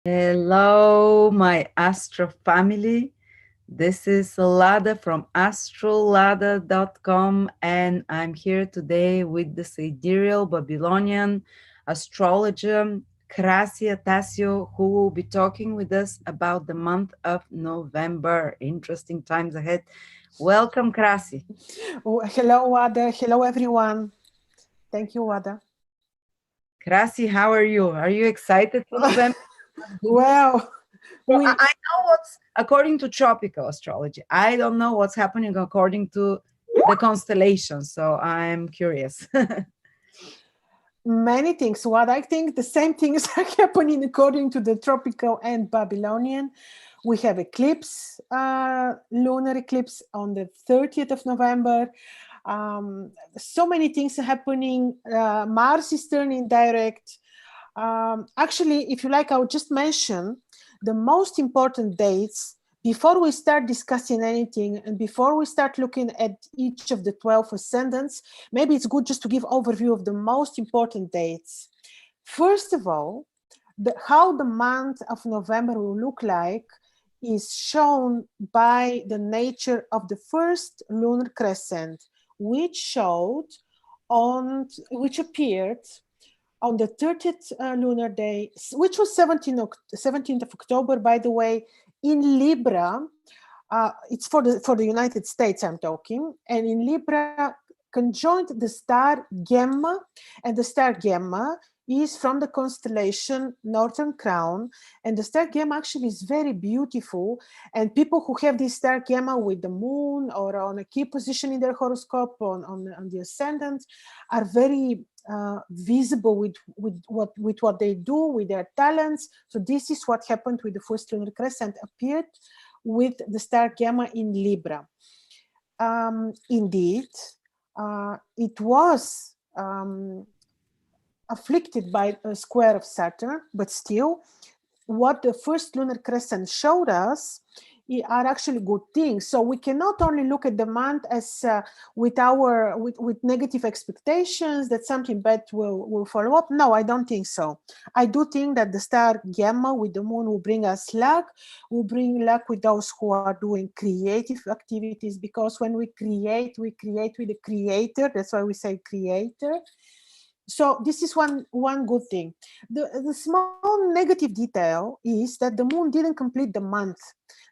Hello, my Astro family. This is Lada from astrolada.com, and I'm here today with the Sidereal Babylonian astrologer Krasi, who will be talking with us about the month of November. Interesting times ahead. Welcome, Krasi. Oh, hello, Wada. Hello, everyone. Thank you, Wada. Krasi, how are you? Are you excited for November? Well, I we know what's according to tropical astrology. I don't know what's happening according to the constellations. So I'm curious. many things. What I think the same things are happening according to the tropical and Babylonian. We have eclipse, lunar eclipse on the 30th of November. So many things are happening. Mars is turning direct. Actually, if you like, I would just mention the most important dates before we start discussing anything and before we start looking at each of the 12 ascendants. Maybe it's good just to give overview of the most important dates. First of all, how the month of November will look like is shown by the nature of the first lunar crescent, which appeared on the 30th lunar day, which was 17th of October, by the way, in Libra. It's for the United States I'm talking, and in Libra conjoined the star Gemma, and the star Gemma is from the constellation Northern Crown, and the star Gemma actually is very beautiful, and people who have this star Gemma with the moon or on a key position in their horoscope on the ascendant are very visible with what they do, with their talents. So this is what happened with the first lunar crescent, appeared with the star Gamma in Libra. Indeed, it was afflicted by a square of Saturn, but still, what the first lunar crescent showed us are actually good things. So we cannot only look at the month as with negative expectations that something bad will follow up. No, I don't think so. I do think that the star Gamma with the moon will bring us luck, will bring luck with those who are doing creative activities, because when we create with the creator. That's why we say creator. So this is one good thing. The small negative detail is that the moon didn't complete the month.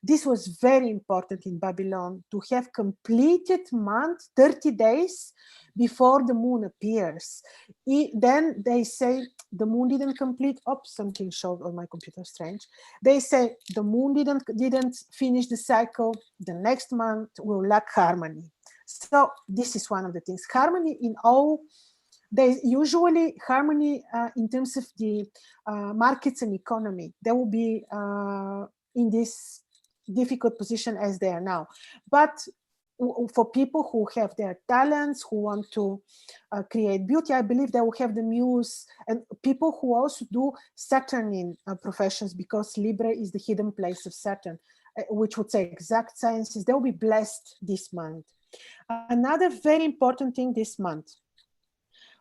This was very important in Babylon, to have completed month 30 days before the moon appears. Then they say the moon didn't complete. Oops, something showed on my computer, strange. They say the moon didn't finish the cycle. The next month will lack harmony. So this is one of the things. Harmony in all. They usually harmony in terms of the markets and economy. They will be in this difficult position as they are now. But for people who have their talents, who want to create beauty, I believe they will have the muse, and people who also do Saturnian professions, because Libra is the hidden place of Saturn, which would say exact sciences. They will be blessed this month. Another very important thing this month,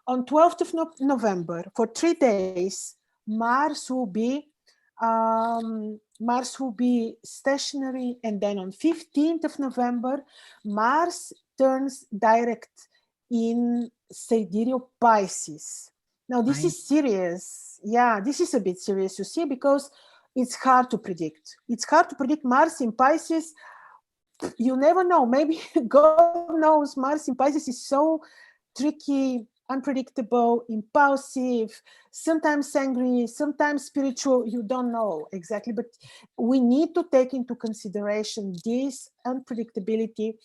on 12th of November, for 3 days, Mars will be stationary, and then on 15th of November, Mars turns direct in Sidereal Pisces. Now, this I is serious. Yeah, this is a bit serious, you see, because it's hard to predict. It's hard to predict Mars in Pisces. You never know. Maybe God knows Mars in Pisces is so tricky, unpredictable, impulsive, sometimes angry, sometimes spiritual. You don't know exactly, but we need to take into consideration this unpredictability.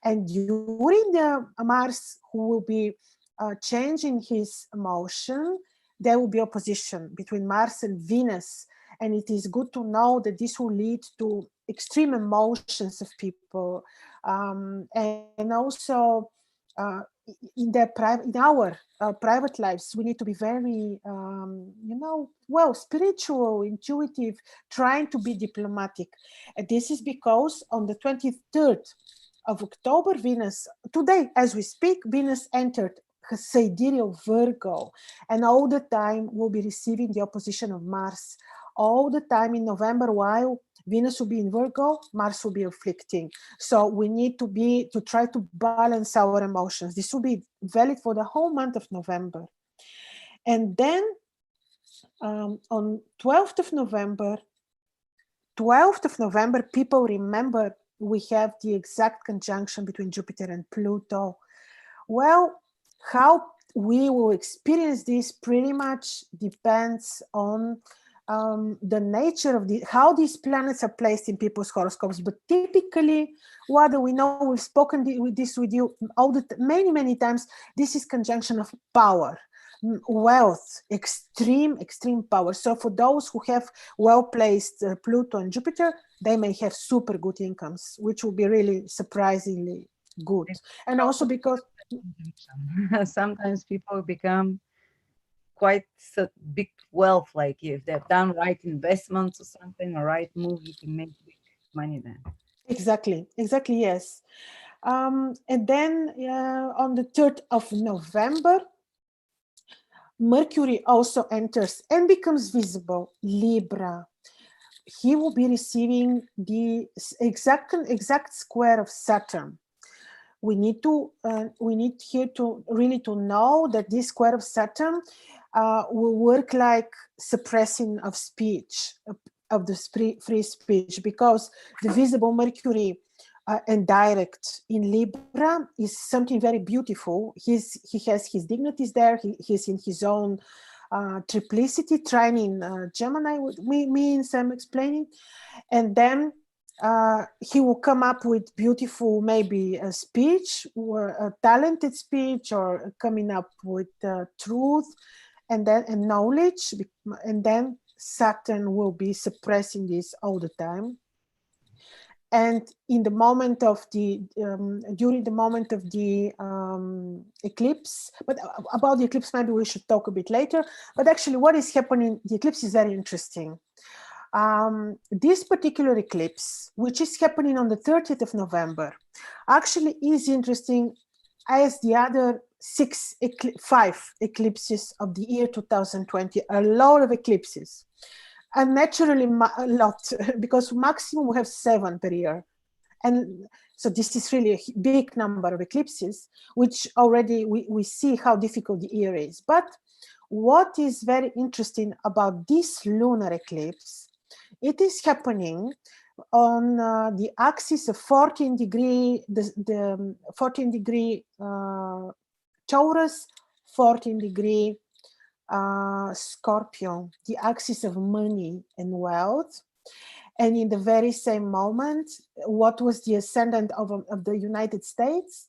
And during the Mars, who will be changing his motion, there will be opposition between Mars and Venus. And it is good to know that this will lead to extreme emotions of people, and also in our private lives, we need to be very, spiritual, intuitive, trying to be diplomatic. And this is because on the 23rd of October, Venus, today as we speak, Venus entered Sidereal Virgo, and all the time we'll be receiving the opposition of Mars all the time in November, while Venus will be in Virgo, Mars will be afflicting. So we need to try to balance our emotions. This will be valid for the whole month of November. And then on 12th of November, people remember we have the exact conjunction between Jupiter and Pluto. Well, how we will experience this pretty much depends on the nature of how these planets are placed in people's horoscopes. But typically, what do we know? We've spoken with you many times. This is conjunction of power, wealth, extreme power. So for those who have well-placed Pluto and Jupiter, they may have super good incomes, which will be really surprisingly good. And also because sometimes people become quite big wealth, like if they've done right investments or something, a right move, you can make big money then. Exactly, yes. And then on the 3rd of November, Mercury also enters and becomes visible, Libra. He will be receiving the exact square of Saturn. We need here to really to know that this square of Saturn will work like suppressing of speech, of the free speech, because the visible Mercury and direct in Libra is something very beautiful. He has his dignities there. He's in his own triplicity, trine in Gemini, means I'm explaining. And then he will come up with beautiful, maybe a speech, or a talented speech, or coming up with truth, and then knowledge. And then Saturn will be suppressing this all the time. And in the moment of the during the moment of the eclipse, but about the eclipse maybe we should talk a bit later. But actually, what is happening? The eclipse is very interesting. This particular eclipse, which is happening on the 30th of November, actually is interesting as the other 5 eclipses of the year 2020. A lot of eclipses. And naturally a lot, because maximum we have 7 per year. And so this is really a big number of eclipses, which already we see how difficult the year is. But what is very interesting about this lunar eclipse, it is happening on the axis of 14 degree, the 14 degree Taurus, 14 degree Scorpio, the axis of money and wealth. And in the very same moment, what was the ascendant of the United States?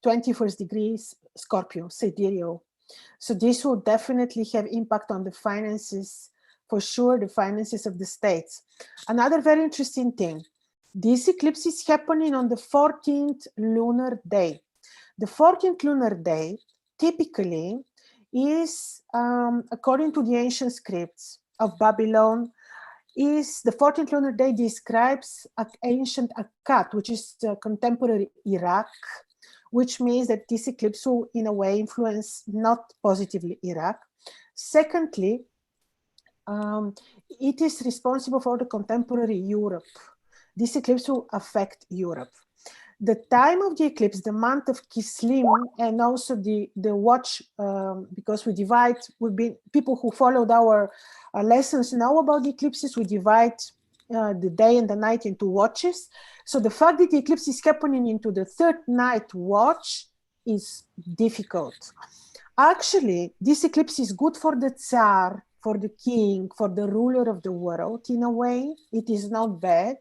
21st degrees Scorpio, Sidereal. So this will definitely have impact on the finances, for sure, the finances of the states. Another very interesting thing, this eclipse is happening on the 14th lunar day. The 14th lunar day typically is, according to the ancient scripts of Babylon, is the 14th lunar day describes ancient Akkad, which is contemporary Iraq, which means that this eclipse will in a way influence not positively Iraq. Secondly, it is responsible for the contemporary Europe. This eclipse will affect Europe. The time of the eclipse, the month of Kislev, and also the watch, because people who followed our lessons know about the eclipses, we divide the day and the night into watches. So the fact that the eclipse is happening into the 3rd night watch is difficult. Actually, this eclipse is good for the Tsar, for the king, for the ruler of the world in a way. It is not bad.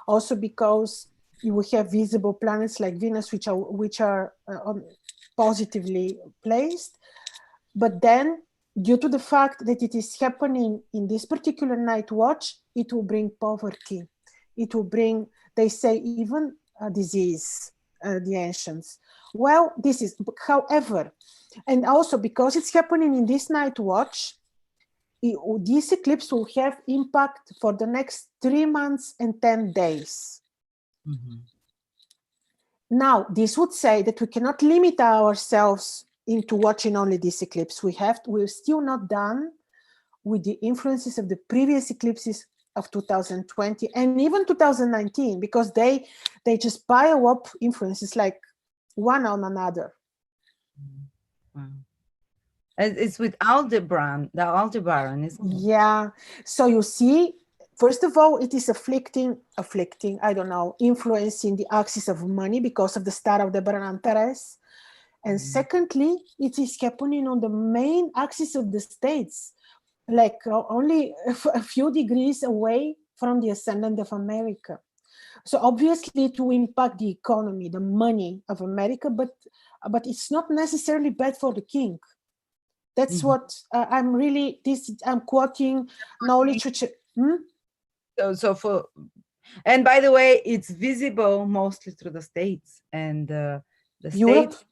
Also because you will have visible planets like Venus, which are positively placed. But then, due to the fact that it is happening in this particular night watch, it will bring poverty. It will bring, they say, even a disease, the ancients. Well, this is, however, and also because it's happening in this night watch, this eclipse will have impact for the next 3 months and 10 days. Mm-hmm. Now, this would say that we cannot limit ourselves into watching only this eclipse. We're still not done with the influences of the previous eclipses of 2020 and even 2019, because they just pile up influences like one on another. Wow. It's with Aldebaran, the Aldebaran, isn't it? Yeah. So you see, first of all, it is afflicting, I don't know, influencing the axis of money because of the star of the Antares. And secondly, it is happening on the main axis of the states, like only a few degrees away from the ascendant of America. So obviously it will impact the economy, the money of America, but it's not necessarily bad for the king. That's what I'm quoting no literature. And by the way, it's visible mostly through the States and the Europe? States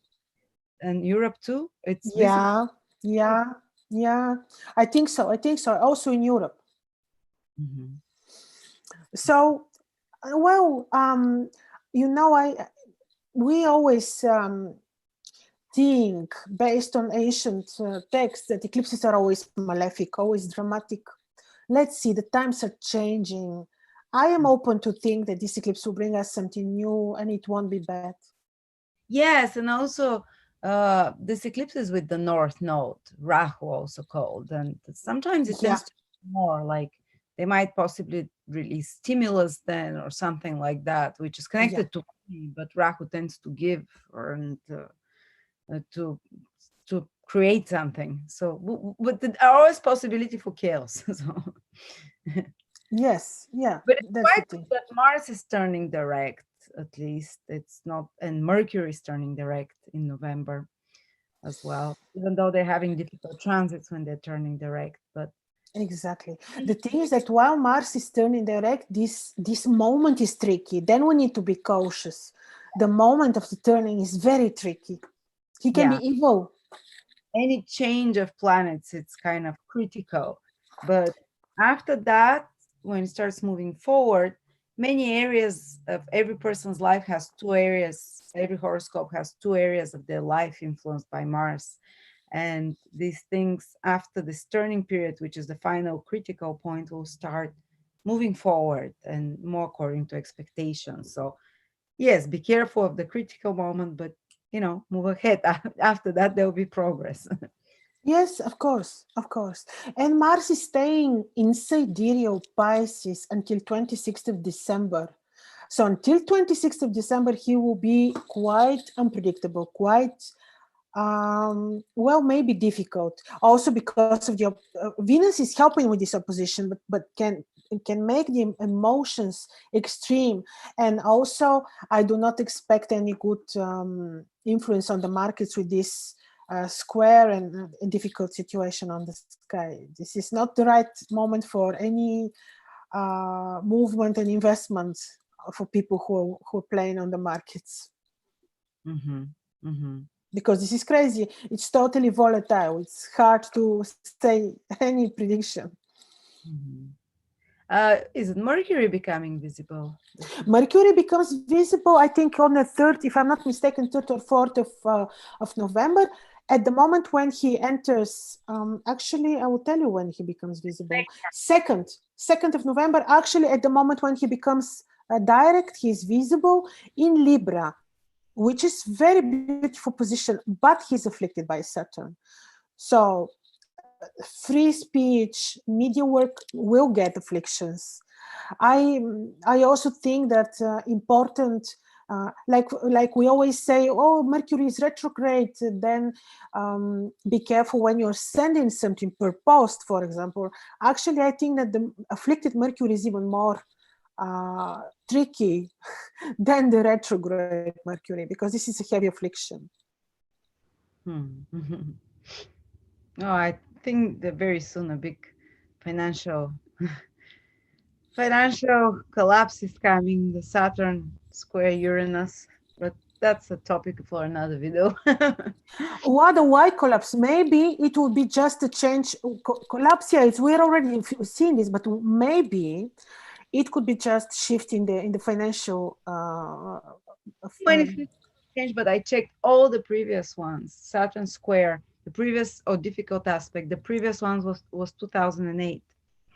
and Europe too. It's Yeah, visible. yeah. I think so. Also in Europe. So, well, we always think based on ancient texts that eclipses are always malefic, always dramatic. Let's see, the times are changing. I am open to think that this eclipse will bring us something new and it won't be bad. Yes, and also this eclipse is with the North Node, Rahu also called, and sometimes it tends to be more like they might possibly release stimulus then or something like that, which is connected to money, but Rahu tends to give and to create something. So, but there are always possibility for chaos. So. Yes, yeah, But it's that's the quite thing. that Mars is turning direct, at least. It's not, and Mercury is turning direct in November as well, even though they're having difficult transits when they're turning direct. But exactly. The thing is that while Mars is turning direct, this moment is tricky. Then we need to be cautious. The moment of the turning is very tricky. He can be evil. Any change of planets, it's kind of critical. But after that, when it starts moving forward, many areas of every person's life has two areas. Every horoscope has two areas of their life influenced by Mars. And these things after this turning period, which is the final critical point, will start moving forward and more according to expectations. So yes, be careful of the critical moment, but move ahead. After that, there will be progress. Yes, of course. And Mars is staying in Sidereal Pisces until 26th of December. So until 26th of December, he will be quite unpredictable, quite, maybe difficult. Also because of the Venus is helping with this opposition, but can make the emotions extreme. And also, I do not expect any good influence on the markets with this square and a difficult situation on the sky. This is not the right moment for any movement and investment for people who are playing on the markets. Because this is crazy. It's totally volatile. It's hard to say any prediction. Is Mercury becoming visible? Mercury becomes visible, I think, on the 3rd, if I'm not mistaken, 3rd or 4th of November. At the moment when he enters, actually, I will tell you when he becomes visible. 2nd of November, actually, at the moment when he becomes direct, he is visible in Libra, which is very beautiful position, but he's afflicted by Saturn. So free speech, media work will get afflictions. I also think that important, like we always say, oh, Mercury is retrograde, then be careful when you're sending something per post, for example. Actually, I think that the afflicted Mercury is even more tricky than the retrograde Mercury, because this is a heavy affliction. No, I think that very soon a big financial collapse is coming, the Saturn square Uranus, but that's a topic for another video. Why collapse? Maybe it will be just a change. Collapse, yeah, we're already seeing this, but maybe it could be just shift in the financial. Many things change, but I checked all the previous ones. Saturn square, The previous, or difficult aspect, the previous one was 2008.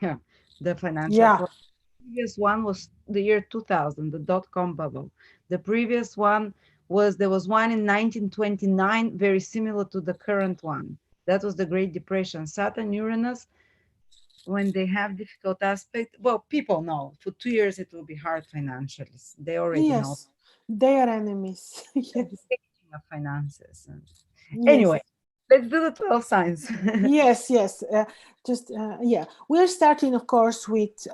Yeah, the financial Yeah. collapse. The previous one was the year 2000, the dot-com bubble. The previous one was, there was one in 1929, very similar to the current one. That was the Great Depression. Saturn, Uranus, when they have difficult aspect, well, people know for 2 years it will be hard financially. They already know Yes. They are enemies. the Yes. dictating of finances. And Yes. anyway, let's do the 12 signs. Yes. Yes. Just yeah. We're starting, of course, with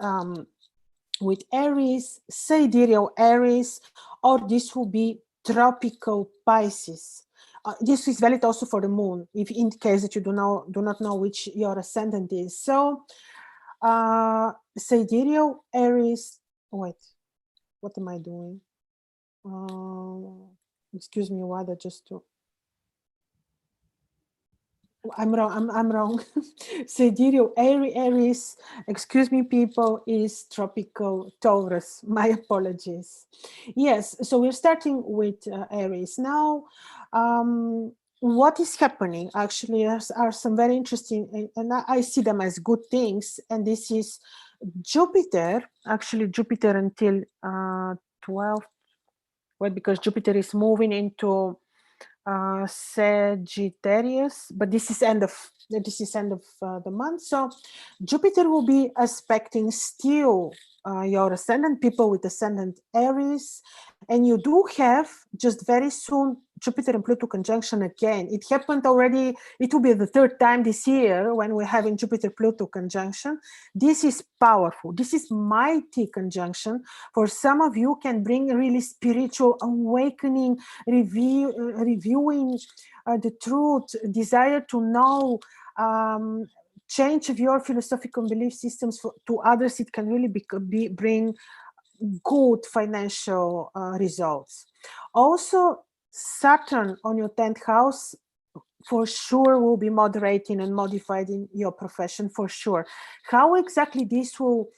Aries, sidereal Aries, or this will be tropical Pisces. This is valid also for the moon, if in case that you do not know which your ascendant is. So, sidereal Aries. Wait, what am I doing? Excuse me, Wada, just to. I'm wrong. I'm wrong. Sidereal Aries, excuse me, people, is tropical Taurus. My apologies. Yes, so we're starting with Aries. Now, what is happening actually are some very interesting, and I see them as good things. And this is Jupiter, actually, Jupiter until 12. Well, because Jupiter is moving into Sagittarius, but this is end of the month. So Jupiter will be aspecting still your ascendant, people with ascendant Aries, and you do have just very soon Jupiter and Pluto conjunction again. It happened already. It will be the third time this year when we're having Jupiter Pluto conjunction. This is powerful. This is mighty conjunction. For some of you, can bring really spiritual awakening, reviewing the truth, desire to know, change of your philosophical belief systems to others. It can really bring good financial results. Also, Saturn on your 10th house for sure will be moderating and modified in your profession, for sure. How exactly this will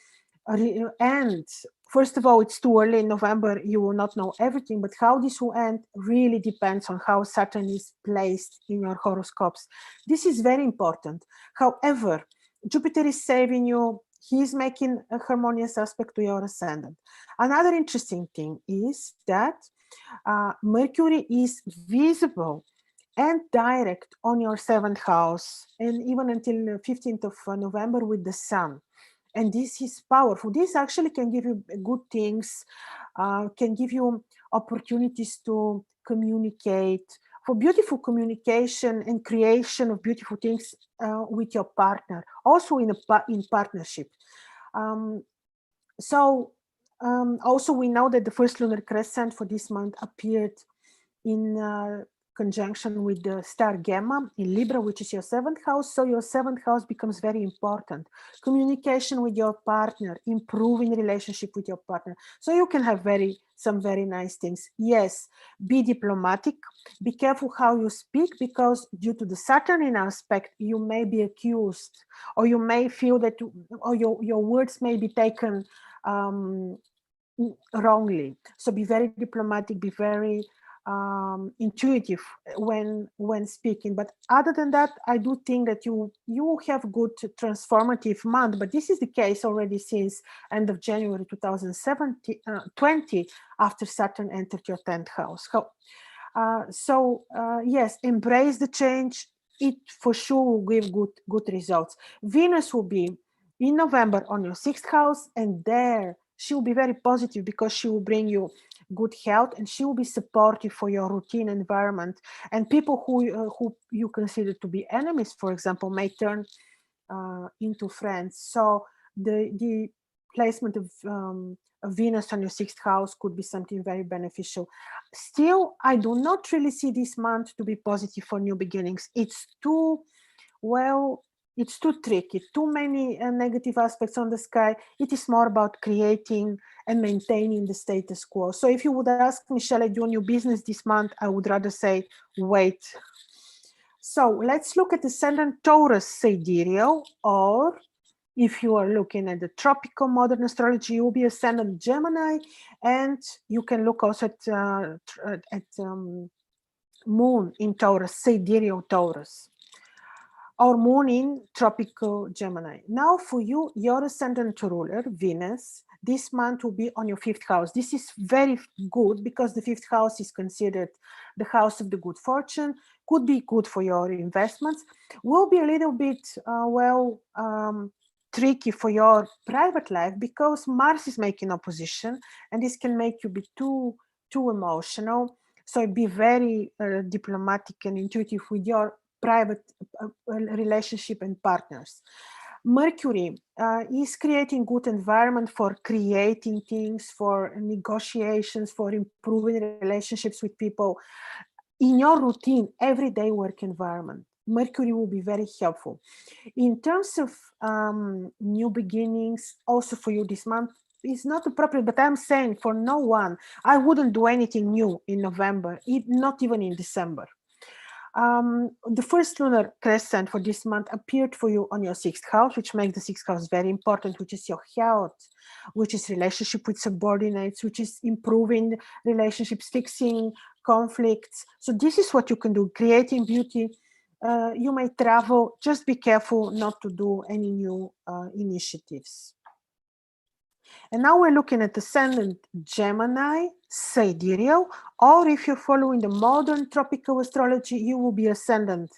end? First of all, it's too early in November, you will not know everything, but how this will end really depends on how Saturn is placed in your horoscopes. This is very important. However, Jupiter is saving you. He is making a harmonious aspect to your ascendant. Another interesting thing is that Mercury is visible and direct on your 7th house, and even until 15th of November with the Sun. And this is powerful. This actually can give you good things, can give you opportunities to communicate, for beautiful communication and creation of beautiful things with your partner, also in partnership. Um, so also we know that the first lunar crescent for this month appeared in conjunction with the star Gamma in Libra, which is your 7th house. So your 7th house becomes very important. Communication with your partner, improving relationship with your partner. So you can have some very nice things. Yes, be diplomatic. Be careful how you speak, because due to the Saturn in aspect, you may be accused, or you may feel that, or your words may be taken wrongly. So be very diplomatic, be very intuitive when speaking. But other than that, I do think that you have good transformative month. But this is the case already since end of January 2020, after Saturn entered your 10th house. So yes, embrace the change. It for sure will give good results. Venus will be in November on your 6th house, and there she will be very positive, because she will bring you good health, and she will be supportive for your routine environment. And people who you consider to be enemies, for example, may turn into friends. So the placement of Venus on your 6th house could be something very beneficial. Still, I do not really see this month to be positive for new beginnings. It's too tricky, too many negative aspects on the sky. It is more about creating and maintaining the status quo. So if you would ask me, shall I do a new business this month, I would rather say, wait. So let's look at Ascendant Taurus sidereal, or if you are looking at the tropical modern astrology, you will be Ascendant Gemini, and you can look also at Moon in Taurus, sidereal Taurus. our moon in tropical Gemini. Now for you, your ascendant ruler, Venus, this month will be on your fifth house. This is very good because the fifth house is considered the house of the good fortune, could be good for your investments, will be a little bit, tricky for your private life because Mars is making opposition and this can make you be too emotional. So be very diplomatic and intuitive with your private relationship and partners. Mercury is creating good environment for creating things, for negotiations, for improving relationships with people in your routine, everyday work environment. Mercury will be very helpful. In terms of new beginnings, also for you this month, it's not appropriate, but I'm saying for no one, I wouldn't do anything new in November, not even in December. The first lunar crescent for this month appeared for you on your sixth house, which makes the sixth house very important, which is your health, which is relationship with subordinates, which is improving relationships, fixing conflicts. So this is what you can do, creating beauty. You may travel, just be careful not to do any new initiatives. And now we're looking at Ascendant Gemini, Sidereal, or if you're following the modern tropical astrology, you will be Ascendant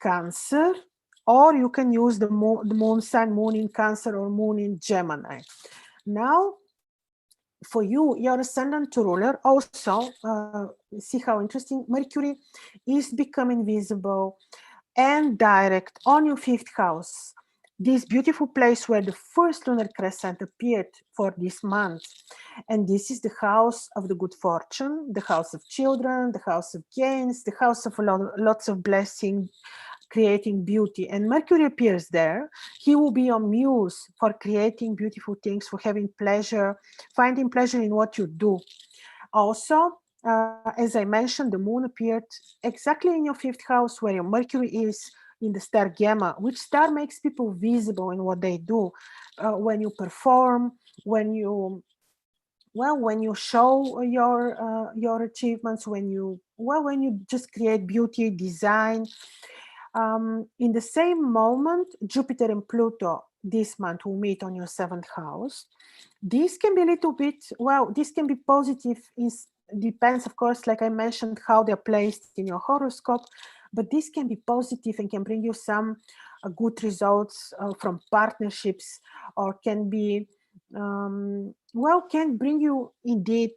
Cancer, or you can use the moon sign, moon in Cancer or moon in Gemini. Now, for you, your ascendant ruler also, see how interesting, Mercury is becoming visible and direct on your fifth house, this beautiful place where the first lunar crescent appeared for this month. And this is the house of the good fortune, the house of children, the house of gains, the house of lots of blessing, creating beauty. And Mercury appears there. He will be your muse for creating beautiful things, for having pleasure, finding pleasure in what you do. Also, as I mentioned, the moon appeared exactly in your fifth house where your Mercury is in the star Gamma, which star makes people visible in what they do. When you perform, when you show your achievements, when you just create beauty, design. In the same moment, Jupiter and Pluto this month will meet on your seventh house. This can be a little bit, this can be positive. Depends, of course, like I mentioned, how they're placed in your horoscope, but this can be positive and can bring you some good results from partnerships, or can be, can bring you indeed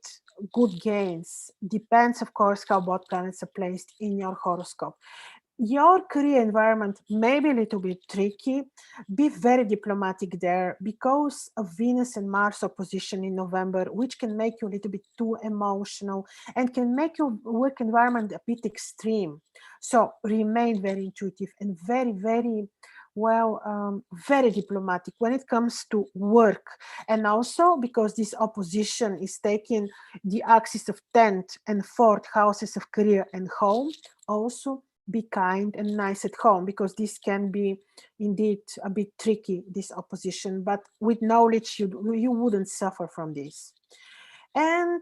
good gains. Depends, of course, how both planets are placed in your horoscope. Your career environment may be a little bit tricky. Be very diplomatic there because of Venus and Mars opposition in November, which can make you a little bit too emotional and can make your work environment a bit extreme. So remain very intuitive and very, very very diplomatic when it comes to work. And also because this opposition is taking the axis of 10th and 4th houses of career and home, also be kind and nice at home, because this can be indeed a bit tricky, this opposition, but with knowledge you wouldn't suffer from this. And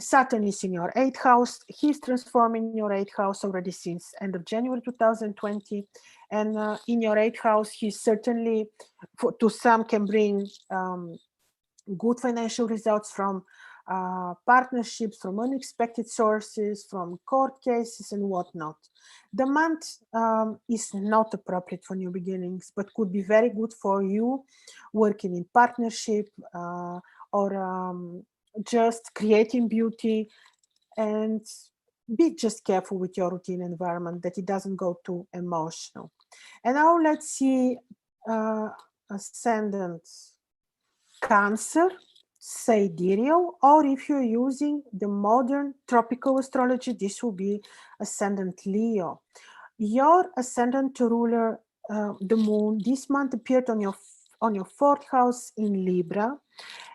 Saturn is in your 8th house. He's transforming your 8th house already since end of January 2020. And in your 8th house, he certainly, to some, can bring good financial results from partnerships, from unexpected sources, from court cases and whatnot. The month is not appropriate for new beginnings, but could be very good for you working in partnership or just creating beauty. And be just careful with your routine environment that it doesn't go too emotional. And now let's see Ascendant Cancer, Sidereal, or if you're using the modern tropical astrology, this will be Ascendant Leo. Your ascendant ruler, the moon, this month appeared on your 4th house in Libra,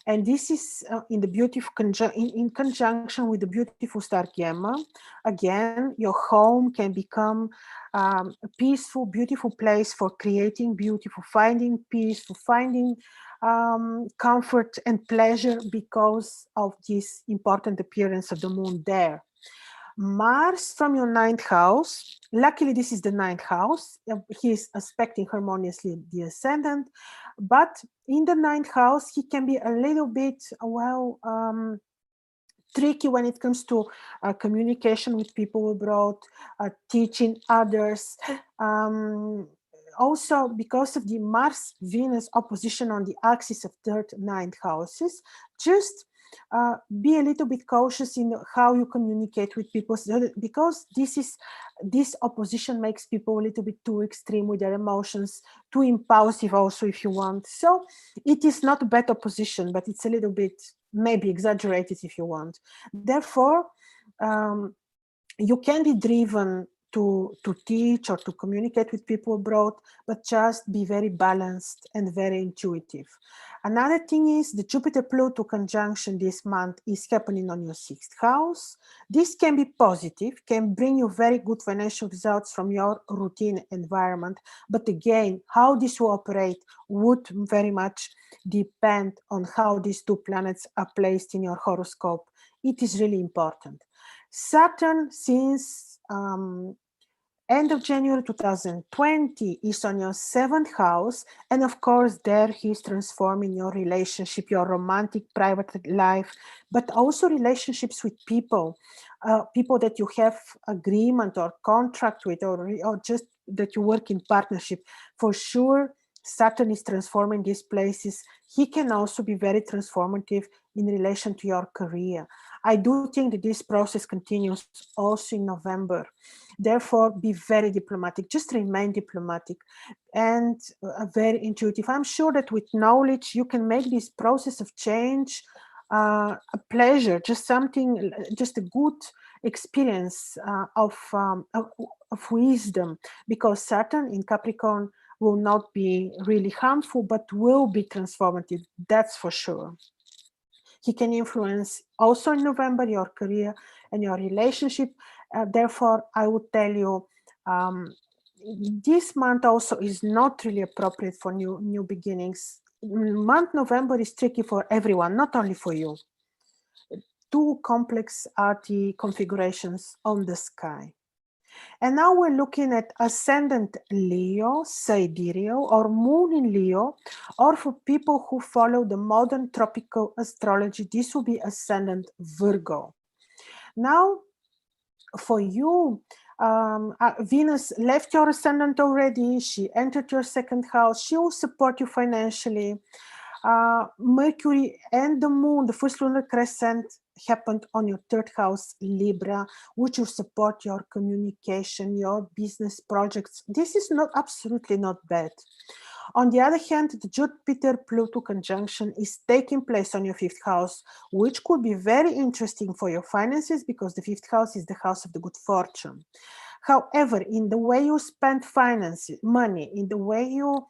and this is in the beautiful in conjunction with the beautiful star Gamma. Again, your home can become a peaceful, beautiful place for creating beauty, for finding peace, for finding comfort and pleasure because of this important appearance of the moon there. Mars from your ninth house. Luckily, this is the ninth house. He's aspecting harmoniously the ascendant, but in the ninth house, he can be a little bit, well, tricky when it comes to communication with people abroad, teaching others. Also, because of the Mars-Venus opposition on the axis of third, ninth houses, just be a little bit cautious in how you communicate with people, because this opposition makes people a little bit too extreme with their emotions, too impulsive also, if you want. So it is not a bad opposition, but it's a little bit maybe exaggerated if you want. Therefore, you can be driven to teach or to communicate with people abroad, but just be very balanced and very intuitive. Another thing is the Jupiter-Pluto conjunction this month is happening on your sixth house. This can be positive, can bring you very good financial results from your routine environment. But again, how this will operate would very much depend on how these two planets are placed in your horoscope. It is really important. Saturn, since end of January 2020, is on your seventh house. And of course, there he's transforming your relationship, your romantic private life, but also relationships with people, people that you have agreement or contract with, or just that you work in partnership. For sure, Saturn is transforming these places. He can also be very transformative in relation to your career. I do think that this process continues also in November. Therefore, be very diplomatic, just remain diplomatic and very intuitive. I'm sure that with knowledge, you can make this process of change a pleasure, just something, just a good experience of wisdom, because Saturn in Capricorn will not be really harmful, but will be transformative, that's for sure. He can influence also in November your career and your relationship. Therefore, I would tell you, this month also is not really appropriate for new beginnings. Month November is tricky for everyone, not only for you. Too complex are the configurations on the sky. And now we're looking at Ascendant Leo, Sidereal, or Moon in Leo, or for people who follow the modern tropical astrology, this will be Ascendant Virgo. Now, for you, Venus left your ascendant already. She entered your second house. She will support you financially. Mercury and the moon, the first lunar crescent, happened on your third house, Libra, which will support your communication, your business projects. This is not absolutely not bad. On the other hand, the Jupiter-Pluto conjunction is taking place on your fifth house, which could be very interesting for your finances because the fifth house is the house of the good fortune. However, in the way you spend finances, money, in the way you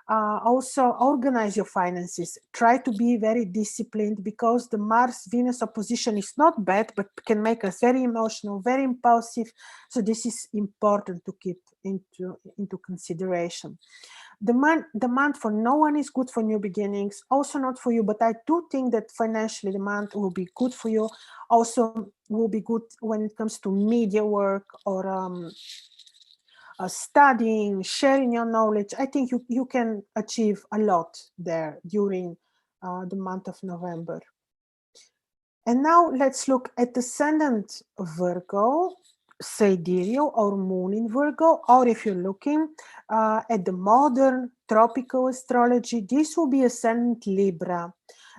also organize your finances, try to be very disciplined, because the Mars-Venus opposition is not bad, but can make us very emotional, very impulsive. So this is important to keep into consideration. The month for no one is good for new beginnings, also not for you, but I do think that financially the month will be good for you. Also will be good when it comes to media work or studying, sharing your knowledge. I think you can achieve a lot there during the month of November. And now let's look at Ascendant Virgo, Sidereal, or Moon in Virgo, or if you're looking at the modern tropical astrology, this will be Ascendant Libra.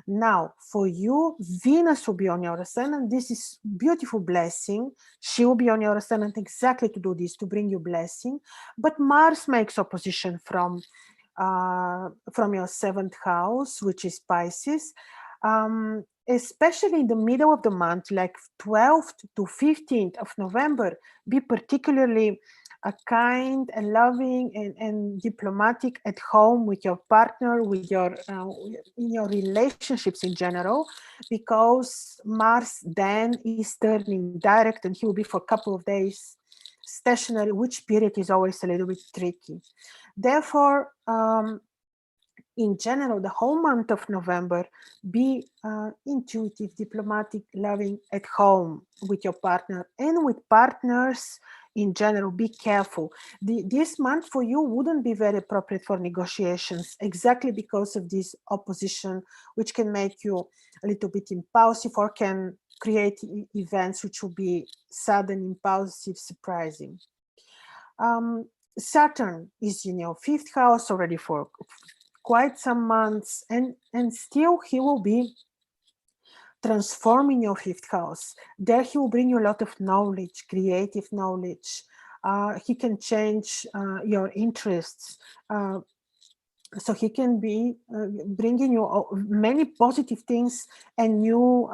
Now, for you, Venus will be on your ascendant. This is beautiful blessing. She will be on your ascendant exactly to do this, to bring you blessing. But Mars makes opposition from your seventh house, which is Pisces. Especially in the middle of the month, like 12th to 15th of November, be particularly kind and loving and diplomatic at home with your partner, with your in your relationships in general, because Mars then is turning direct and he will be for a couple of days stationary, which period is always a little bit tricky. Therefore, in general, the whole month of November, be intuitive, diplomatic, loving at home with your partner and with partners in general. Be careful. This month for you wouldn't be very appropriate for negotiations, exactly because of this opposition, which can make you a little bit impulsive or can create events which will be sudden, impulsive, surprising. Saturn is in your fifth house already for quite some months, and still he will be transforming your fifth house. There he will bring you a lot of knowledge, creative knowledge. He can change your interests. So he can be bringing you many positive things and new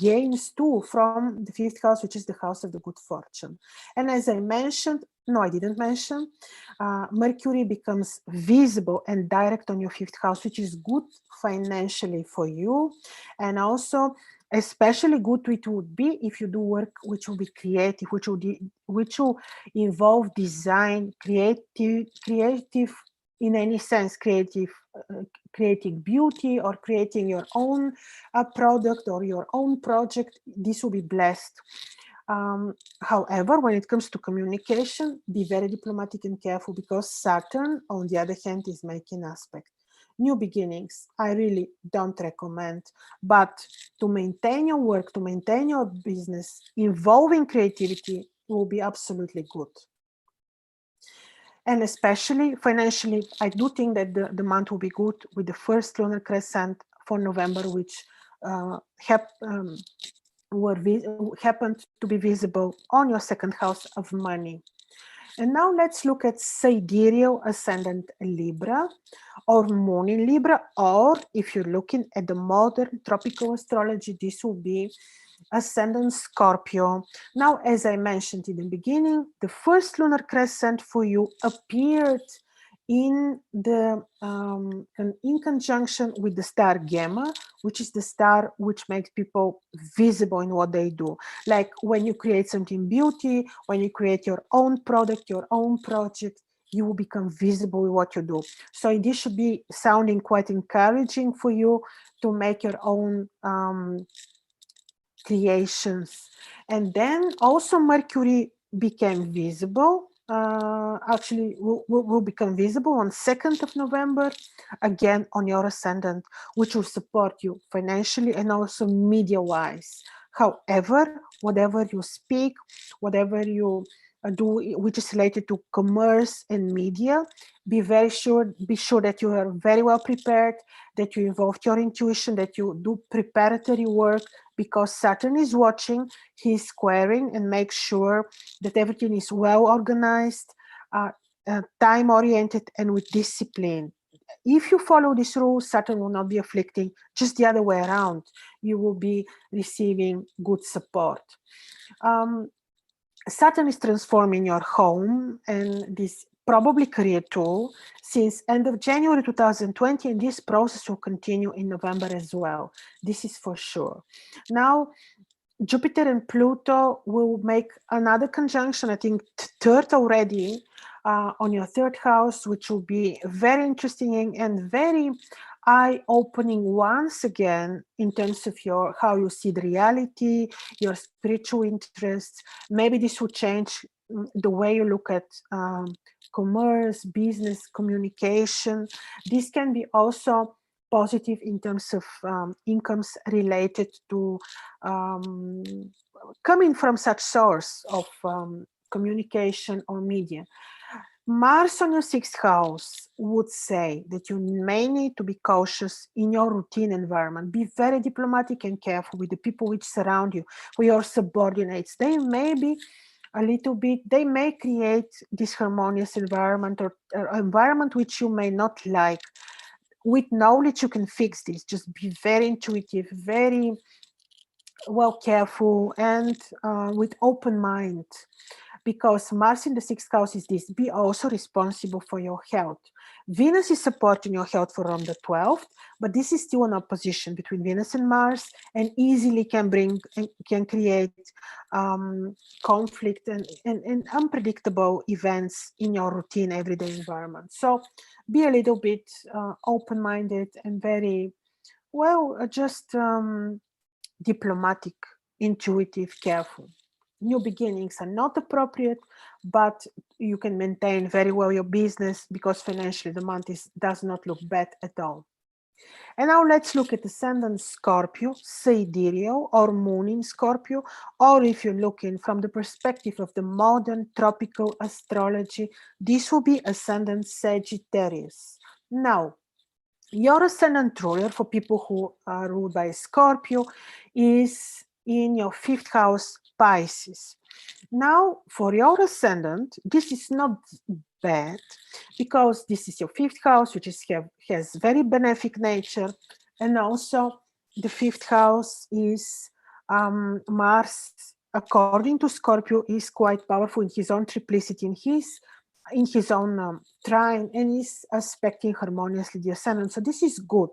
gains too from the fifth house, which is the house of the good fortune. And as I mentioned, no, I didn't mention, Mercury becomes visible and direct on your fifth house, which is good financially for you. And also, especially good it would be if you do work which will be creative, which will involve design, creative in any sense, creating beauty or creating your own product or your own project. This will be blessed. However, when it comes to communication, be very diplomatic and careful, because Saturn, on the other hand, is making aspect. New beginnings, I really don't recommend, but to maintain your work, to maintain your business, involving creativity will be absolutely good. And especially financially, I do think that the month will be good with the first lunar crescent for November, which happened to be visible on your second house of money. And now let's look at Sidereal Ascendant Libra or Moon in Libra, or if you're looking at the modern tropical astrology, this will be Ascendant Scorpio. Now, as I mentioned in the beginning, the first lunar crescent for you appeared in conjunction with the star Gamma, which is the star which makes people visible in what they do. Like when you create something beauty, when you create your own product, your own project, you will become visible in what you do. So this should be sounding quite encouraging for you to make your own creations. And then also Mercury became visible, actually will become visible on 2nd of November, again on your ascendant, which will support you financially and also media-wise. However, whatever you speak, whatever you do which is related to commerce and media, be sure that you are very well prepared, that you involve your intuition, that you do preparatory work, because Saturn is watching, he's squaring and makes sure that everything is well organized, time oriented, and with discipline. If you follow this rule, Saturn will not be afflicting, just the other way around. You will be receiving good support. Saturn is transforming your home and this probably career too since end of January 2020, and this process will continue in November as well. This is for sure. Now, Jupiter and Pluto will make another conjunction, I think third already, on your third house, which will be very interesting and very eye-opening once again in terms of how you see the reality, your spiritual interests. Maybe this will change the way you look at commerce, business, communication. This can be also positive in terms of incomes related to coming from such source of communication or media. Mars on your sixth house would say that you may need to be cautious in your routine environment. Be very diplomatic and careful with the people which surround you, with your subordinates. They may be a little bit, they may create disharmonious environment or environment which you may not like. With knowledge, you can fix this. Just be very intuitive, very well careful, and with open mind. Because Mars in the sixth house is this: be also responsible for your health. Venus is supporting your health from the 12th, but this is still an opposition between Venus and Mars, and easily can create conflict and unpredictable events in your routine everyday environment. So be a little bit open-minded and very well, just diplomatic, intuitive, careful. New beginnings are not appropriate, but you can maintain very well your business because financially the month does not look bad at all. And now let's look at Ascendant Scorpio, Sidereal, or Moon in Scorpio, or if you're looking from the perspective of the modern tropical astrology, this will be Ascendant Sagittarius. Now, your ascendant ruler, for people who are ruled by Scorpio, is in your 5th house, Pisces. Now, for your ascendant, this is not bad because this is your 5th house, which has very benefic nature, and also the 5th house is Mars. According to Scorpio, is quite powerful in his own triplicity, in his own trine, and is aspecting harmoniously the ascendant. So this is good.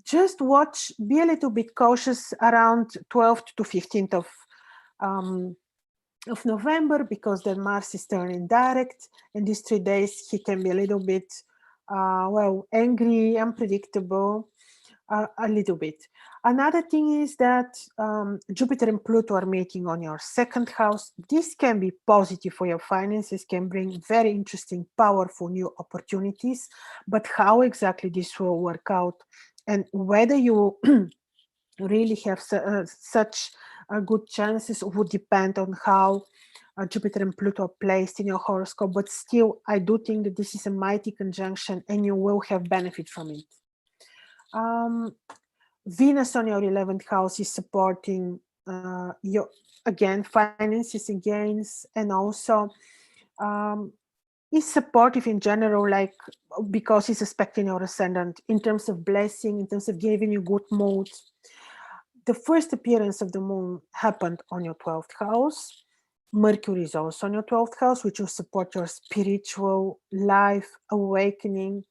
Just watch, be a little bit cautious around 12th to 15th of November, because then Mars is turning direct, and these 3 days he can be a little bit angry, unpredictable, a little bit. Another thing is that Jupiter and Pluto are meeting on your 2nd house. This can be positive for your finances, can bring very interesting, powerful new opportunities, but how exactly this will work out and whether you really have such good chances would depend on how Jupiter and Pluto are placed in your horoscope. But still, I do think that this is a mighty conjunction and you will have benefit from it. Venus on your 11th house is supporting your, again, finances and gains, and also is supportive in general, like because it's aspecting your ascendant in terms of blessing, in terms of giving you good mood. The first appearance of the moon happened on your 12th house. Mercury is also on your 12th house, which will support your spiritual life, awakening,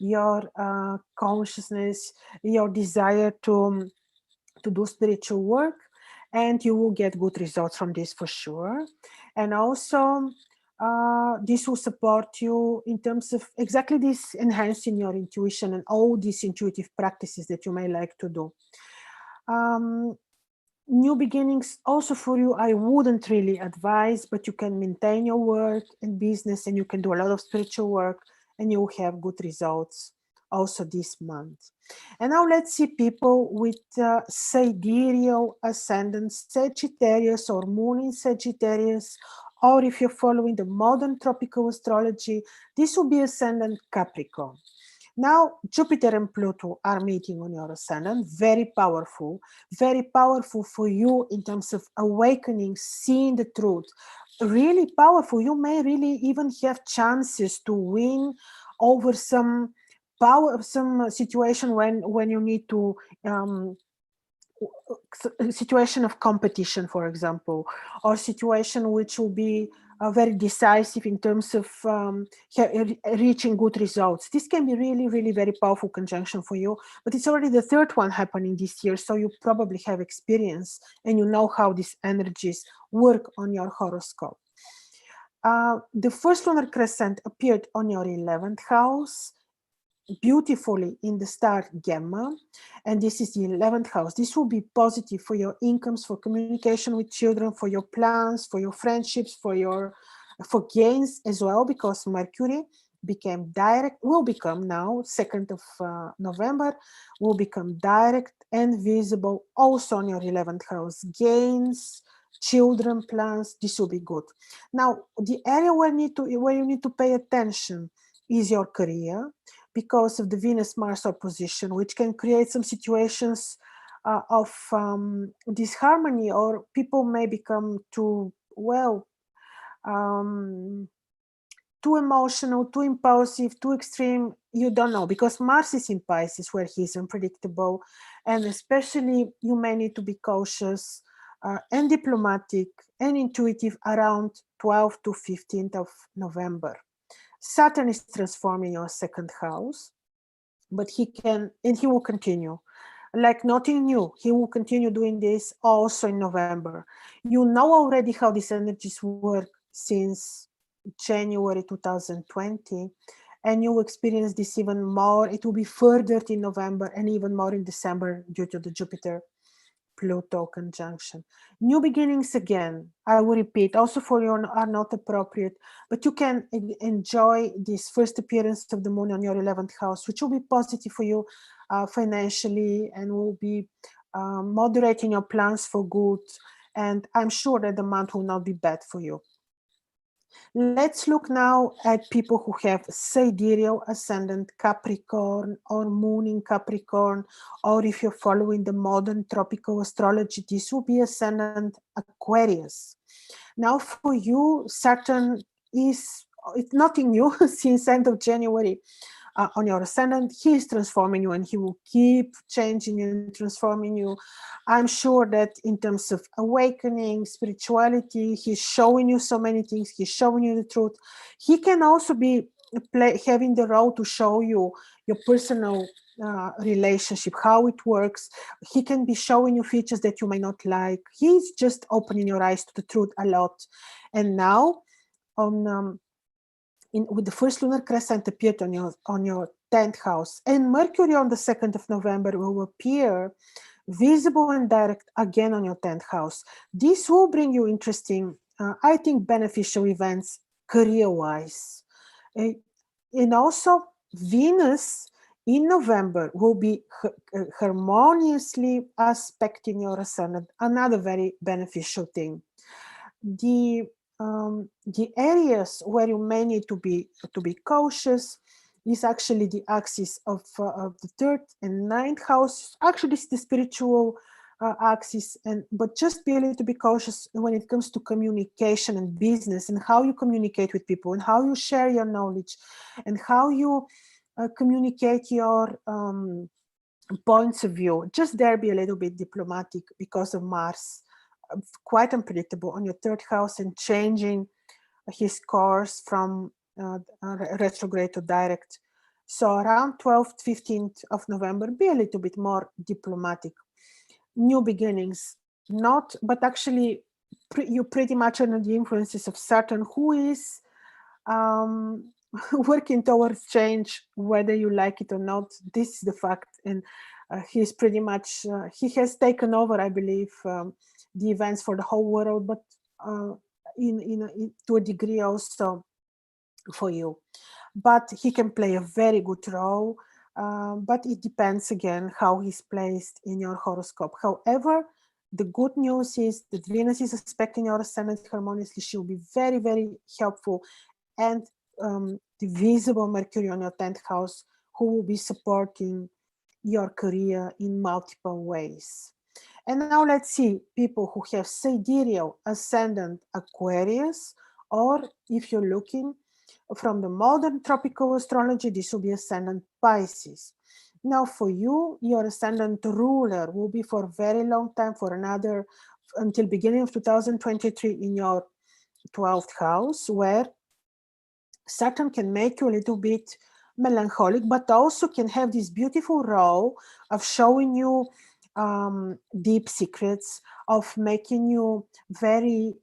your consciousness, your desire to do spiritual work, and you will get good results from this for sure. And also, this will support you in terms of exactly this, enhancing your intuition and all these intuitive practices that you may like to do. New beginnings also for you, I wouldn't really advise, but you can maintain your work and business, and you can do a lot of spiritual work, and you will have good results also this month. And now let's see people with sidereal ascendant Sagittarius or moon in Sagittarius, or if you're following the modern tropical astrology, this will be ascendant Capricorn. Now, Jupiter and Pluto are meeting on your ascendant, very powerful for you in terms of awakening, seeing the truth, really powerful. You may really even have chances to win over some situation when you need to, a situation of competition, for example, or situation which will be very decisive in terms of reaching good results. This can be really, really very powerful conjunction for you, but it's already the 3rd one happening this year, so you probably have experience and you know how these energies work on your horoscope. The first lunar crescent appeared on your 11th house, beautifully in the star Gamma, and this is the 11th house. This will be positive for your incomes, for communication with children, for your plans, for your friendships, for gains as well, because Mercury will become now 2nd of November, will become direct and visible also on your 11th house. Gains, children, plans, this will be good. Now, the area where you need to pay attention is your career, because of the Venus-Mars opposition, which can create some situations of disharmony, or people may become too emotional, too impulsive, too extreme. You don't know, because Mars is in Pisces, where he's unpredictable, and especially you may need to be cautious and diplomatic and intuitive around 12th to 15th of November. Saturn is transforming your second house, but he can, and he will continue. Like nothing new, he will continue doing this also in November. You know already how these energies work since January 2020, and you will experience this even more. It will be furthered in November and even more in December due to the Jupiter Pluto conjunction. New beginnings again, I will repeat, also for you are not appropriate, but you can enjoy this first appearance of the moon on your 11th house, which will be positive for you financially and will be moderating your plans for good. And I'm sure that the month will not be bad for you. Let's look now at people who have sidereal ascendant Capricorn or moon in Capricorn, or if you're following the modern tropical astrology, this will be ascendant Aquarius. Now for you, Saturn is, it's nothing new since end of January. On your ascendant, he is transforming you and he will keep changing you and transforming you. I'm sure that in terms of awakening, spirituality, he's showing you so many things. He's showing you the truth. He can also be having the role to show you your personal relationship, how it works. He can be showing you features that you may not like. He's just opening your eyes to the truth a lot. And now on with the first lunar crescent appeared on your 10th house, and Mercury on the 2nd of November will appear visible and direct again on your 10th house. This will bring you interesting, I think, beneficial events career-wise. And also Venus in November will be harmoniously aspecting your ascendant, another very beneficial thing. The areas where you may need to be cautious is actually the axis of the 3rd and 9th house. Actually, it's the spiritual axis, but just be a little bit cautious when it comes to communication and business and how you communicate with people and how you share your knowledge and how you communicate your points of view. Just there, be a little bit diplomatic because of Mars. Quite unpredictable on your 3rd house and changing his course from retrograde to direct. So around 12th, 15th of November, be a little bit more diplomatic. New beginnings, not, but actually you pretty much under the influences of Saturn, who is working towards change, whether you like it or not. This is the fact. And he's pretty much, he has taken over, I believe, the events for the whole world, but to a degree also for you. But he can play a very good role, but it depends again how he's placed in your horoscope. However, the good news is that Venus is aspecting your ascendant harmoniously. She will be very, very helpful. And the visible Mercury on your 10th house, who will be supporting your career in multiple ways. And now let's see people who have sidereal ascendant Aquarius, or if you're looking from the modern tropical astrology, this will be ascendant Pisces. Now for you, your ascendant ruler will be for a very long time, for another, until beginning of 2023 in your 12th house, where Saturn can make you a little bit melancholic, but also can have this beautiful role of showing you deep secrets, of making you very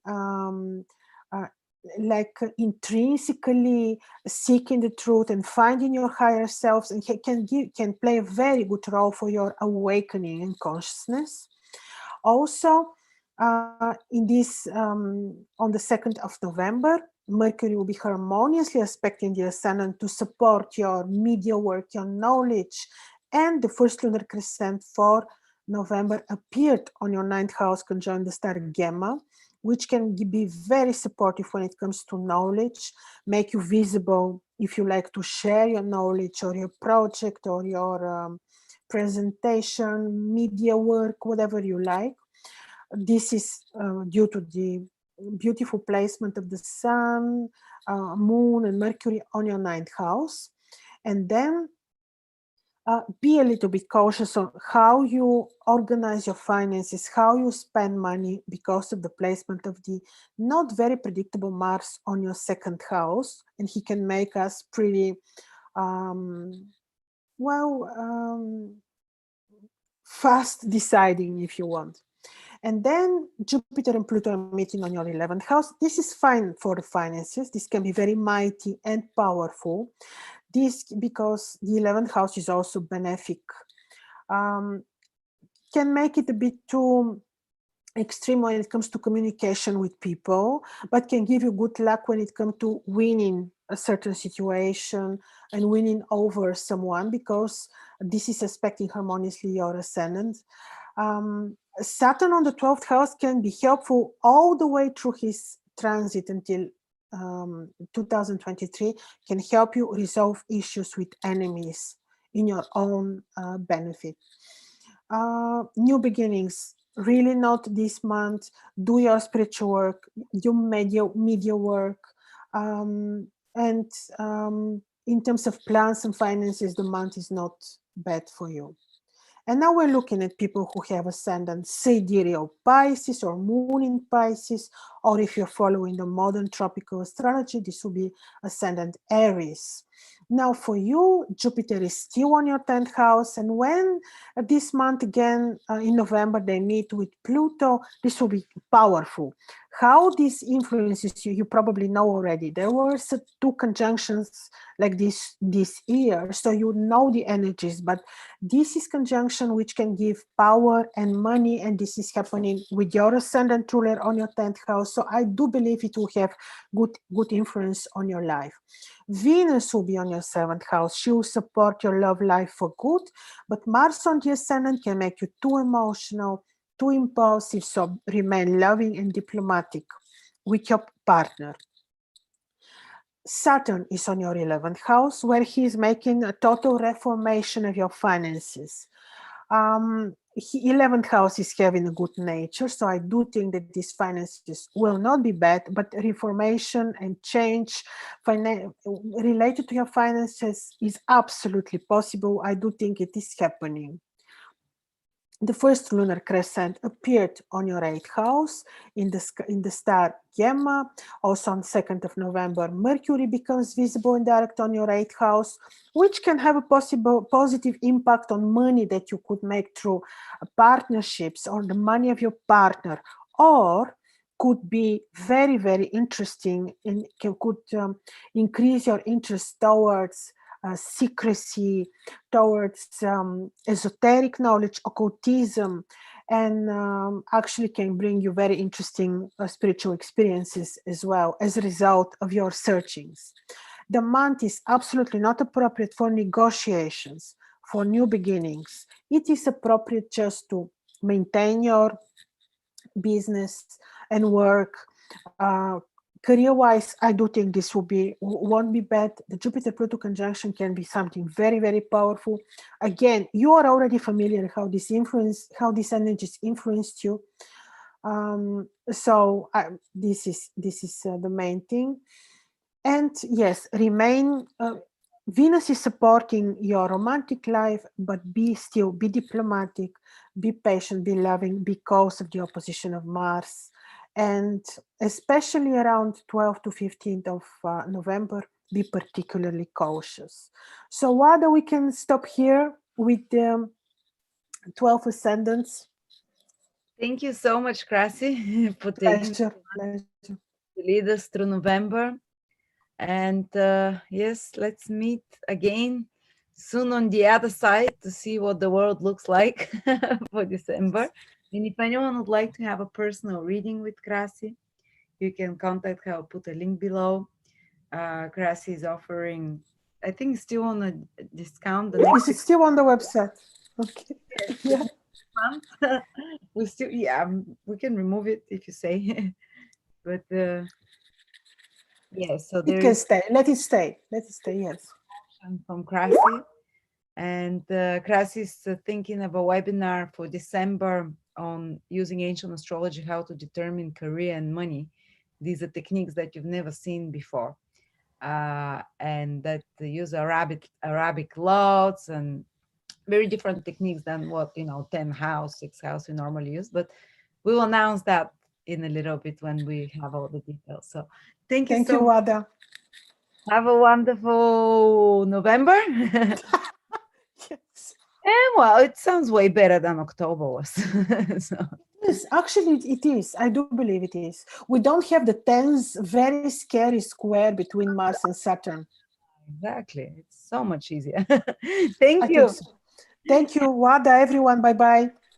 like intrinsically seeking the truth and finding your higher selves, and can play a very good role for your awakening and consciousness. Also, in this on the 2nd of November, Mercury will be harmoniously aspecting the ascendant to support your media work, your knowledge, and the first lunar crescent for November appeared on your 9th house conjunct the star Gamma, which can be very supportive when it comes to knowledge, make you visible if you like to share your knowledge or your project or your presentation, media work, whatever you like. This is due to the beautiful placement of the Sun, Moon, and Mercury on your 9th house. And then Be a little bit cautious on how you organize your finances, how you spend money because of the placement of the not very predictable Mars on your second house. And he can make us pretty, um, well, fast deciding if you want. And then Jupiter and Pluto are meeting on your 11th house. This is fine for the finances. This can be very mighty and powerful. This because the 11th house is also benefic. Can make it a bit too extreme when it comes to communication with people, but can give you good luck when it comes to winning a certain situation and winning over someone, because this is aspecting harmoniously your ascendant. Saturn on the 12th house can be helpful all the way through his transit until 2023, can help you resolve issues with enemies in your own benefit. New beginnings, really not this month. Do your spiritual work, do media work, and in terms of plans and finances, the month is not bad for you. And now we're looking at people who have ascendant sidereal Pisces or moon in Pisces, or if you're following the modern tropical astrology, this will be ascendant Aries. Now for you, Jupiter is still on your 10th house, and when this month again in November they meet with Pluto, this will be powerful. How this influences you, you probably know already. There were two conjunctions like this year, so you know the energies, but this is conjunction which can give power and money, and this is happening with your ascendant ruler on your 10th house. So I do believe it will have good influence on your life. Venus will be on your 7th house. She will support your love life for good, but Mars on the ascendant can make you too emotional, too impulsive, so remain loving and diplomatic with your partner. Saturn is on your 11th house, where he is making a total reformation of your finances. 11th house is having a good nature, so I do think that these finances will not be bad, but reformation and change related to your finances is absolutely possible. I do think it is happening. The first lunar crescent appeared on your 8th house in the star Gemma. Also on 2nd of November, Mercury becomes visible and direct on your 8th house, which can have a possible positive impact on money that you could make through partnerships or the money of your partner, or could be very, very interesting and could increase your interest towards secrecy, towards esoteric knowledge, occultism, and actually can bring you very interesting spiritual experiences as well as a result of your searchings. The month is absolutely not appropriate for negotiations, for new beginnings. It is appropriate just to maintain your business and work. Career-wise, I do think this won't be bad. The Jupiter-Pluto conjunction can be something very, very powerful. Again, you are already familiar how these energies influenced you. This is the main thing. And yes, Venus is supporting your romantic life, but be diplomatic, be patient, be loving because of the opposition of Mars. And especially around 12th to 15th of November, be particularly cautious. So Wada, we can stop here with the 12 ascendants. Thank you so much, Krasi, for taking Pleasure. to lead us through November. And yes, let's meet again soon on the other side to see what the world looks like for December. And if anyone would like to have a personal reading with Krasi, you can contact her. I'll put a link below. Krasi is offering, I think, still on a discount. Is it still on the website? Okay. Yeah. Month. We still, yeah, we can remove it if you say. But yeah, so It can stay. Let it stay. Yes. From Krasi. And Krasi is thinking of a webinar for December on using ancient astrology, how to determine career and money. These are techniques that you've never seen before, and that use Arabic laws and very different techniques than what, 10 house, 6 house we normally use. But we will announce that in a little bit when we have all the details. So thank you Thank so you, much. Wada. Have a wonderful November. And Yes. well, it sounds way better than October was. So Yes, actually, it is. I do believe it is. We don't have the tense, very scary square between Mars and Saturn. exactly. It's so much easier. I Thank think you. so. Thank you, Wada, everyone. Bye bye.